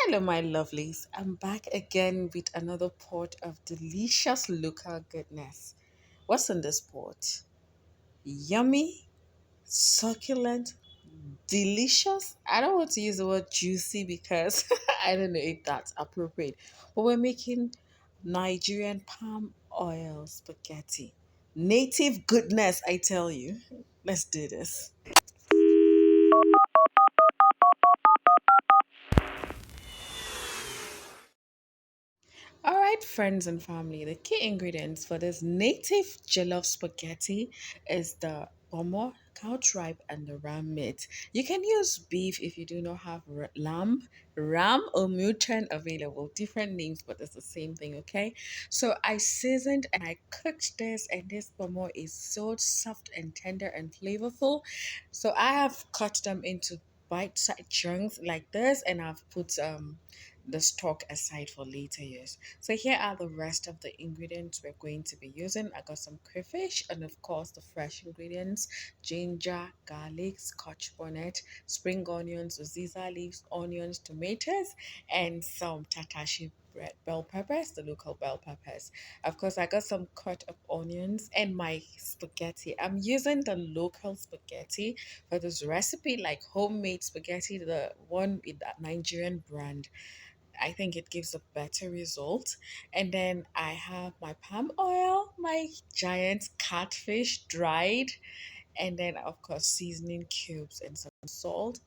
Hello, my lovelies. I'm back again with another pot of delicious local goodness. What's in this pot? Yummy, succulent, delicious. I don't want to use the word juicy because I don't know if that's appropriate. But we're making Nigerian palm oil spaghetti. Native goodness, I tell you. Let's do this. All right, friends and family, the key ingredients for this native jollof spaghetti is the pomo, cow tripe, and the ram meat. You can use beef if you do not have lamb, ram, or mutton available. Different names, but it's the same thing, okay? So I seasoned and I cooked this, and this pomo is so soft and tender and flavorful. So I have cut them into bite-sized chunks like this, and I've put the stock aside for later use. So here are the rest of the ingredients we're going to be using. I got some crayfish and of course the fresh ingredients: ginger, garlic, scotch bonnet, spring onions, uziza leaves, onions, tomatoes, and some tatashi red bell peppers, the local bell peppers. Of course, I got some cut up onions and my spaghetti. I'm using the local spaghetti for this recipe, like homemade spaghetti, the one with that Nigerian brand. I think it gives a better result. And then I have my palm oil, my giant catfish dried, and then of course seasoning cubes and some salt,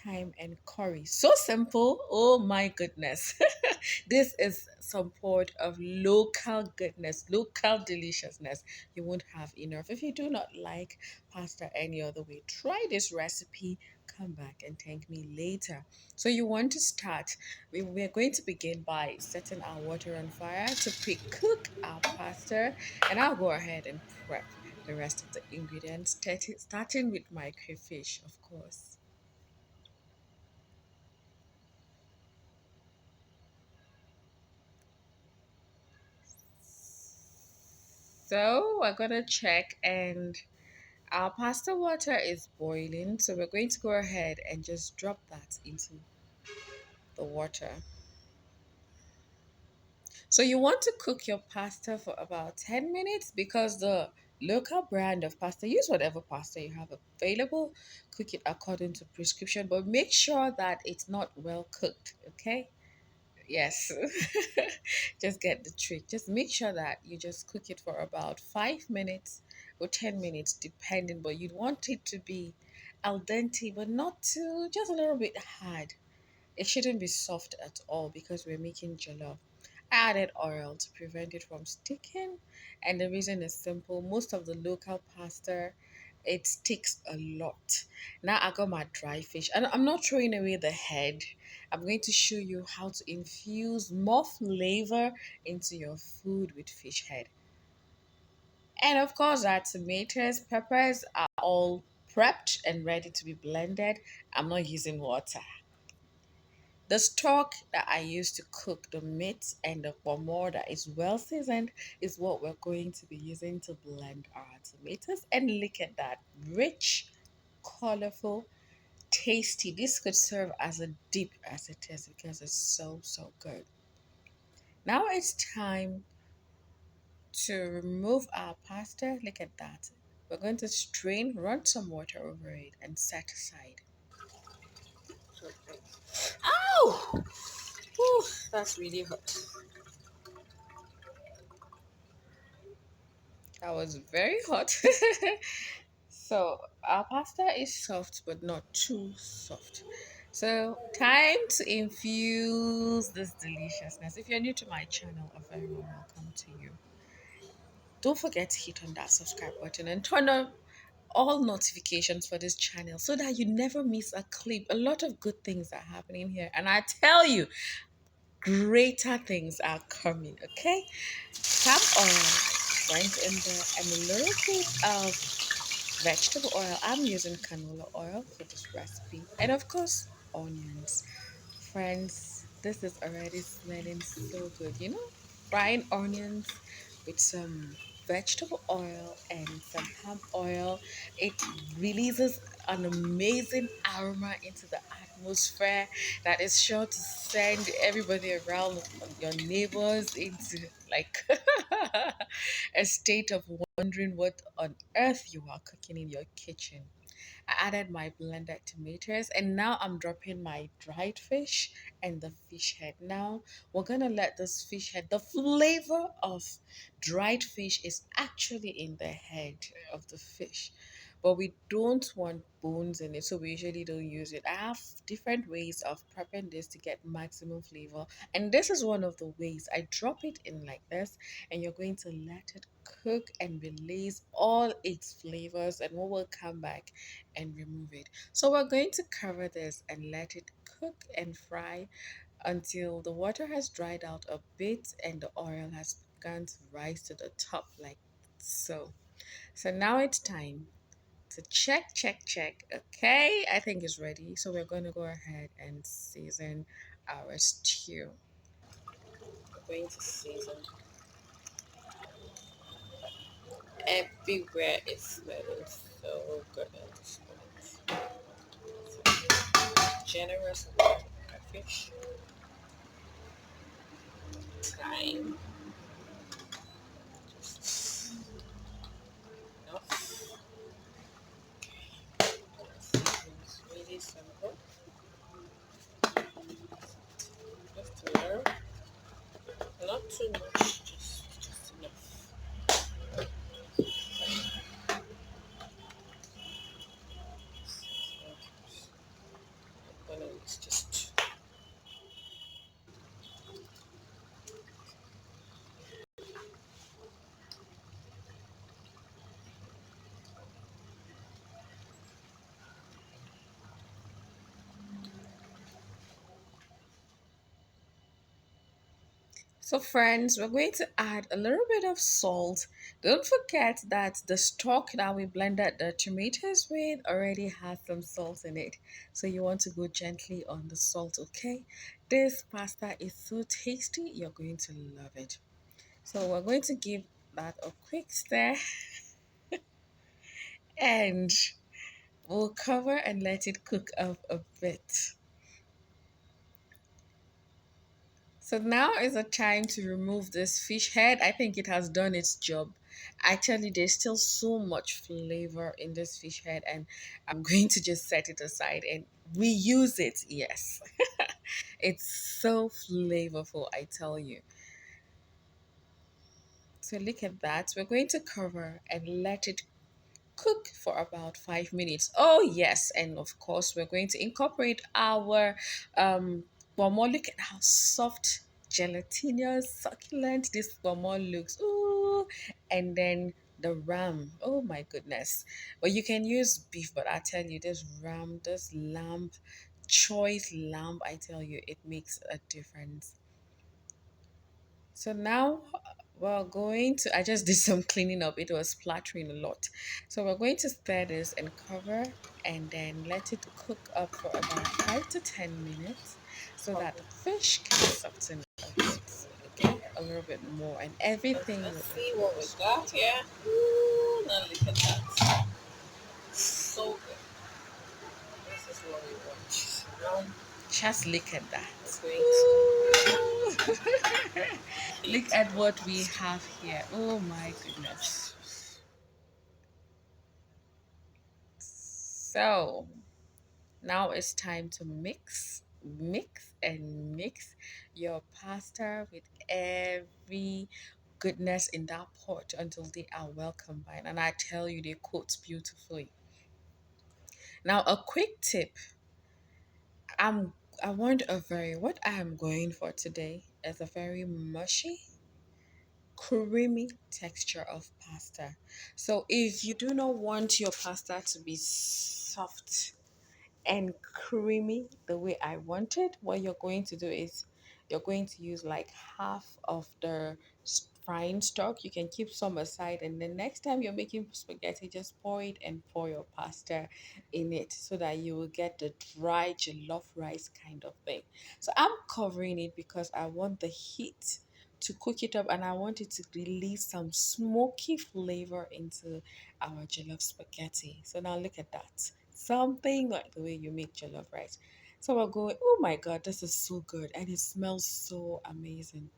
thyme, and curry. So simple. Oh my goodness. This is some part of local goodness, local deliciousness. You won't have enough. If you do not like pasta any other way, try this recipe. Come back and thank me later. So you want to start. We're going to begin by setting our water on fire to pre-cook our pasta, and I'll go ahead and prep the rest of the ingredients, starting with my crayfish, of course. So we're gonna check, and our pasta water is boiling. So we're going to go ahead and just drop that into the water. So you want to cook your pasta for about 10 minutes because the local brand of pasta, use whatever pasta you have available, cook it according to prescription, but make sure that it's not well cooked, okay? Yes. Just get the trick. Just make sure that you just cook it for about 5 minutes or 10 minutes, depending. But you'd want it to be al dente, but not too, just a little bit hard. It shouldn't be soft at all because we're making jollof. I added oil to prevent it from sticking, and the reason is simple. Most of the local pasta, it sticks a lot. Now I got my dry fish, and I'm not throwing away the head. I'm going to show you how to infuse more flavor into your food with fish head. And of course, our tomatoes, peppers are all prepped and ready to be blended. I'm not using water. The stock that I use to cook the meat and the more that is well seasoned is what we're going to be using to blend our tomatoes. And look at that, rich, colorful, tasty. This could serve as a dip as it is because it's so good. Now it's time to remove our pasta. Look at that. We're going to strain, run some water over it, and set aside. Oh, whew, that's really hot. That was very hot. So our pasta is soft but not too soft. So time to infuse this deliciousness. If you're new to my channel, a very warm welcome to you. Don't forget to hit on that subscribe button and turn on all notifications for this channel so that you never miss a clip. A lot of good things are happening here, and I tell you, greater things are coming. Okay, palm oil went in there and a little bit of vegetable oil. I'm using canola oil for this recipe, and of course onions. Friends, this is already smelling so good. You know, frying onions with some vegetable oil and some palm oil, it releases an amazing aroma into the atmosphere that is sure to send everybody around, your neighbors, into like a state of wondering what on earth you are cooking in your kitchen. I added my blended tomatoes and now I'm dropping my dried fish and the fish head. Now we're gonna let this fish head, the flavor of dried fish is actually in the head of the fish, but we don't want bones in it, so we usually don't use it. I have different ways of prepping this to get maximum flavor, and this is one of the ways. I drop it in like this, and you're going to let it cook and release all its flavors, and we will come back and remove it. So we're going to cover this and let it cook and fry until the water has dried out a bit and the oil has begun to rise to the top like so. So now it's time to check. Okay, I think it's ready. So we're going to go ahead and season our stew. We're going to season everywhere. It's smelling so good at this point. So generous amount of fish, time, just enough. It's really simple. Just a little, not too much, just enough. So, I'm gonna use just so, friends, we're going to add a little bit of salt. Don't forget that the stock that we blended the tomatoes with already has some salt in it. So, you want to go gently on the salt, okay? This pasta is so tasty, you're going to love it. So, we're going to give that a quick stir and we'll cover and let it cook up a bit. So now is the time to remove this fish head. I think it has done its job. Actually, there's still so much flavor in this fish head, and I'm going to just set it aside and reuse it. Yes, it's so flavorful, I tell you. So look at that. We're going to cover and let it cook for about 5 minutes. Oh yes, and of course we're going to incorporate our more. Look at how soft, gelatinous, succulent this more looks. Ooh, and then the ram. Oh my goodness. Well, you can use beef, but I tell you, this ram, this lamb, choice lamb, I tell you, it makes a difference. So now we're going to, I just did some cleaning up. It was splattering a lot. So we're going to stir this and cover and then let it cook up for about 5 to 10 minutes so that the fish can soften a bit. Okay, a little bit more and everything Let's will see be what we got here. Ooh, now look at that. So good. This is what we want. Now just look at that. we're going Ooh. to Look heat at it. what we have here. Oh my goodness. So now it's time to mix your pasta with every goodness in that pot until they are well combined. And I tell you, they coat beautifully. Now, a quick tip. I'm I want a very what I am going for today is a very mushy, creamy texture of pasta. So if you do not want your pasta to be soft and creamy the way I want it, what you're going to do is you're going to use like half of the frying stock. You can keep some aside, and the next time you're making spaghetti, just pour it and pour your pasta in it so that you will get the dry jollof rice kind of thing. So I'm covering it because I want the heat to cook it up and I want it to release some smoky flavor into our jollof spaghetti. So now look at that. Something like the way you make jollof rice. So I'm going, oh my God, this is so good. And it smells so amazing.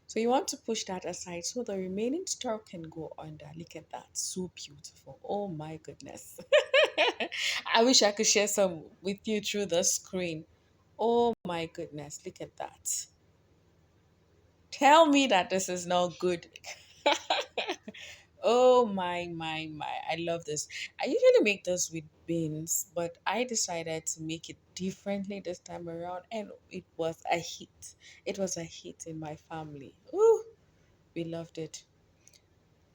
So you want to push that aside so the remaining stock can go under. Look at that. So beautiful. Oh my goodness. I wish I could share some with you through the screen. Oh my goodness. Look at that. Tell me that this is not good. Oh my. I love this. I usually make this with beans, but I decided to make it differently this time around and it was a hit. It was a hit in my family. Ooh, we loved it.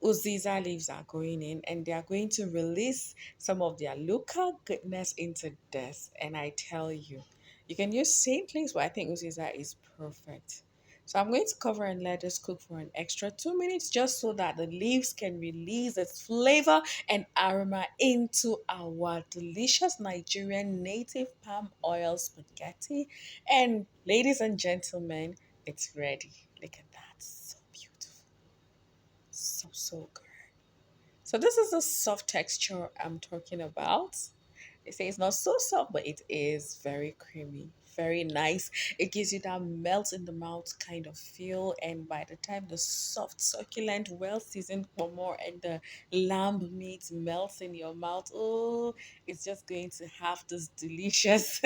Uziza leaves are going in and they are going to release some of their local goodness into this. And I tell you, you can use same place, but I think Uziza is perfect. So I'm going to cover and let this cook for an extra 2 minutes just so that the leaves can release its flavor and aroma into our delicious Nigerian native palm oil spaghetti. And ladies and gentlemen, it's ready. Look at that. So beautiful. So good. So this is the soft texture I'm talking about. They say it's not so soft, but it is very creamy, very nice. It gives you that melt in the mouth kind of feel. And by the time the soft, succulent, well seasoned pomo and the lamb meat melts in your mouth, oh, it's just going to have this delicious.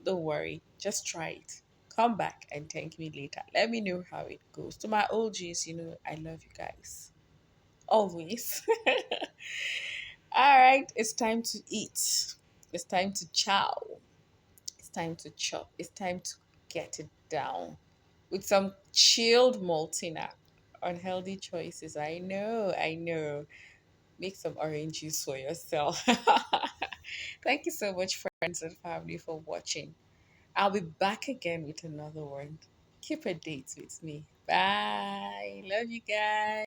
Don't worry, just try it. Come back and thank me later. Let me know how it goes. To my OGs, I love you guys. Always. All right, it's time to eat. It's time to chow. It's time to chop. It's time to get it down with some chilled maltina. Unhealthy choices. I know. Make some orange juice for yourself. Thank you so much, friends and family, for watching. I'll be back again with another one. Keep a date with me. Bye. Love you guys.